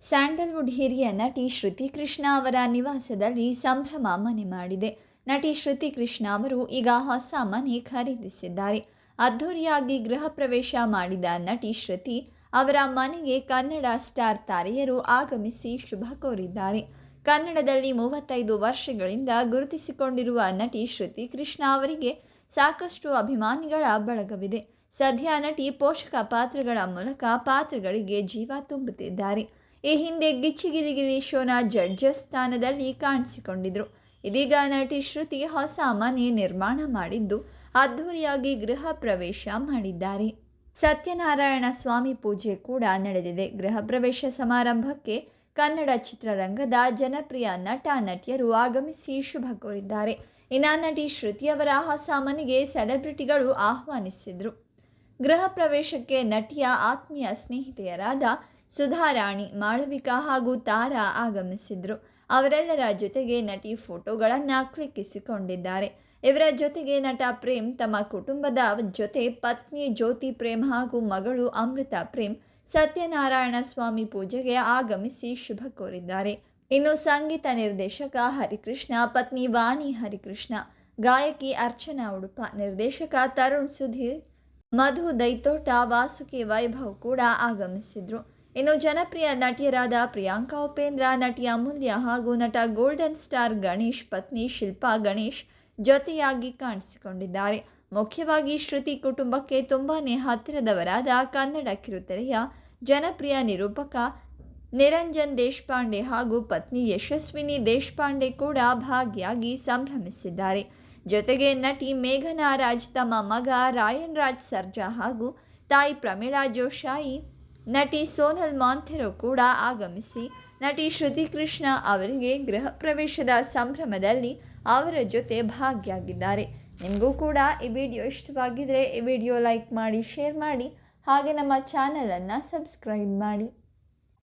Sandalwood ಹಿರಿಯ ನಟಿ ಶ್ರುತಿ ಕೃಷ್ಣ ಅವರ ನಿವಾಸದಲ್ಲಿ ಸಂಭ್ರಮ ಮನೆ ಮಾಡಿದೆ. ನಟಿ ಶ್ರುತಿ ಕೃಷ್ಣ ಅವರು ಈಗ ಹೊಸ ಮನೆ ಖರೀದಿಸಿದ್ದಾರೆ. ಅದ್ಧೂರಿಯಾಗಿ ಗೃಹ ಪ್ರವೇಶ ಮಾಡಿದ ನಟಿ ಶ್ರುತಿ ಅವರ ಮನೆಗೆ ಕನ್ನಡ ಸ್ಟಾರ್ ತಾರೆಯರು ಆಗಮಿಸಿ ಶುಭ ಕೋರಿದ್ದಾರೆ. ಕನ್ನಡದಲ್ಲಿ 35 ವರ್ಷಗಳಿಂದ ಗುರುತಿಸಿಕೊಂಡಿರುವ ನಟಿ ಶ್ರುತಿ ಕೃಷ್ಣ ಅವರಿಗೆ ಸಾಕಷ್ಟು ಅಭಿಮಾನಿಗಳ ಬಳಗವಿದೆ. ಸದ್ಯ ನಟಿ ಪೋಷಕ ಪಾತ್ರಗಳ ಮೂಲಕ ಪಾತ್ರಗಳಿಗೆ ಜೀವ ತುಂಬುತ್ತಿದ್ದಾರೆ. ಈ ಹಿಂದೆ ಗಿಚ್ಚಿ ಗಿಲಿ ಗಿಲಿ ಶೋನ ಜಡ್ಜಸ್ ಸ್ಥಾನದಲ್ಲಿ ಕಾಣಿಸಿಕೊಂಡಿದ್ರು. ಇದೀಗ ನಟಿ ಶ್ರುತಿ ಹೊಸ ಮನೆ ನಿರ್ಮಾಣ ಮಾಡಿದ್ದು ಅದ್ಧೂರಿಯಾಗಿ ಗೃಹ ಪ್ರವೇಶ ಮಾಡಿದ್ದಾರೆ. ಸತ್ಯನಾರಾಯಣ ಸ್ವಾಮಿ ಪೂಜೆ ಕೂಡ ನಡೆದಿದೆ. ಗೃಹ ಪ್ರವೇಶ ಸಮಾರಂಭಕ್ಕೆ ಕನ್ನಡ ಚಿತ್ರರಂಗದ ಜನಪ್ರಿಯ ನಟ ನಟಿಯರು ಆಗಮಿಸಿ ಶುಭ ಕೋರಿದ್ದಾರೆ. ಇನ್ನು ನಟಿ ಶ್ರುತಿ ಅವರ ಹೊಸ ಮನೆಗೆ ಸೆಲೆಬ್ರಿಟಿಗಳು ಆಹ್ವಾನಿಸಿದ್ರು. ಗೃಹ ಪ್ರವೇಶಕ್ಕೆ ನಟಿಯ ಆತ್ಮೀಯ ಸ್ನೇಹಿತೆಯರಾದ ಸುಧಾರಾಣಿ, ಮಾಳವಿಕಾ ಹಾಗೂ ತಾರಾ ಆಗಮಿಸಿದ್ರು. ಅವರೆಲ್ಲರ ಜೊತೆಗೆ ನಟಿ ಫೋಟೋಗಳನ್ನು ಕ್ಲಿಕ್ಕಿಸಿಕೊಂಡಿದ್ದಾರೆ. ಇವರ ಜೊತೆಗೆ ನಟ ಪ್ರೇಮ್ ತಮ್ಮ ಕುಟುಂಬದ ಜೊತೆ ಪತ್ನಿ ಜ್ಯೋತಿ ಪ್ರೇಮ್ ಹಾಗೂ ಮಗಳು ಅಮೃತ ಪ್ರೇಮ್ ಸತ್ಯನಾರಾಯಣ ಸ್ವಾಮಿ ಪೂಜೆಗೆ ಆಗಮಿಸಿ ಶುಭ ಕೋರಿದ್ದಾರೆ. ಇನ್ನು ಸಂಗೀತ ನಿರ್ದೇಶಕ ಹರಿಕೃಷ್ಣ, ಪತ್ನಿ ವಾಣಿ ಹರಿಕೃಷ್ಣ, ಗಾಯಕಿ ಅರ್ಚನಾ ಉಡುಪ, ನಿರ್ದೇಶಕ ತರುಣ್ ಸುಧೀರ್, ಮಧು ದೈತೋಟ, ವಾಸುಕಿ ವೈಭವ್ ಕೂಡ ಆಗಮಿಸಿದ್ರು. ಇನ್ನು ಜನಪ್ರಿಯ ನಟಿಯರಾದ ಪ್ರಿಯಾಂಕಾ ಉಪೇಂದ್ರ, ನಟಿ ಅಮೂಲ್ಯ ಹಾಗೂ ನಟ ಗೋಲ್ಡನ್ ಸ್ಟಾರ್ ಗಣೇಶ್ ಪತ್ನಿ ಶಿಲ್ಪಾ ಗಣೇಶ್ ಜೊತೆಯಾಗಿ ಕಾಣಿಸಿಕೊಂಡಿದ್ದಾರೆ. ಮುಖ್ಯವಾಗಿ ಶ್ರುತಿ ಕುಟುಂಬಕ್ಕೆ ತುಂಬಾನೇ ಹತ್ತಿರದವರಾದ ಕನ್ನಡ ಕಿರುತೆರೆಯ ಜನಪ್ರಿಯ ನಿರೂಪಕ ನಿರಂಜನ್ ದೇಶಪಾಂಡೆ ಹಾಗೂ ಪತ್ನಿ ಯಶಸ್ವಿನಿ ದೇಶಪಾಂಡೆ ಕೂಡ ಭಾಗಿಯಾಗಿ ಸಂಭ್ರಮಿಸಿದ್ದಾರೆ. ಜೊತೆಗೆ ನಟಿ ಮೇಘನಾ ರಾಜ್, ತಮ್ಮ ಮಗ ರಾಯನ್ ರಾಜ್ ಸರ್ಜಾ ಹಾಗೂ ತಾಯಿ ಪ್ರಮೀಳಾ ಜೋಶಾಯಿ, ನಟಿ ಸೋನಲ್ ಮಾಂಥೆರೋ ಕೂಡ ಆಗಮಿಸಿ ನಟಿ ಶ್ರುತಿ ಕೃಷ್ಣ ಅವರಿಗೆ ಗೃಹ ಪ್ರವೇಶದ ಸಂಭ್ರಮದಲ್ಲಿ ಅವರ ಜೊತೆ ಭಾಗಿಯಾಗಿದ್ದಾರೆ. ನಿಮಗೂ ಕೂಡ ಈ ವಿಡಿಯೋ ಇಷ್ಟವಾಗಿದ್ದರೆ ಈ ವಿಡಿಯೋ ಲೈಕ್ ಮಾಡಿ, ಶೇರ್ ಮಾಡಿ, ಹಾಗೆ ನಮ್ಮ ಚಾನಲನ್ನು ಸಬ್ಸ್ಕ್ರೈಬ್ ಮಾಡಿ.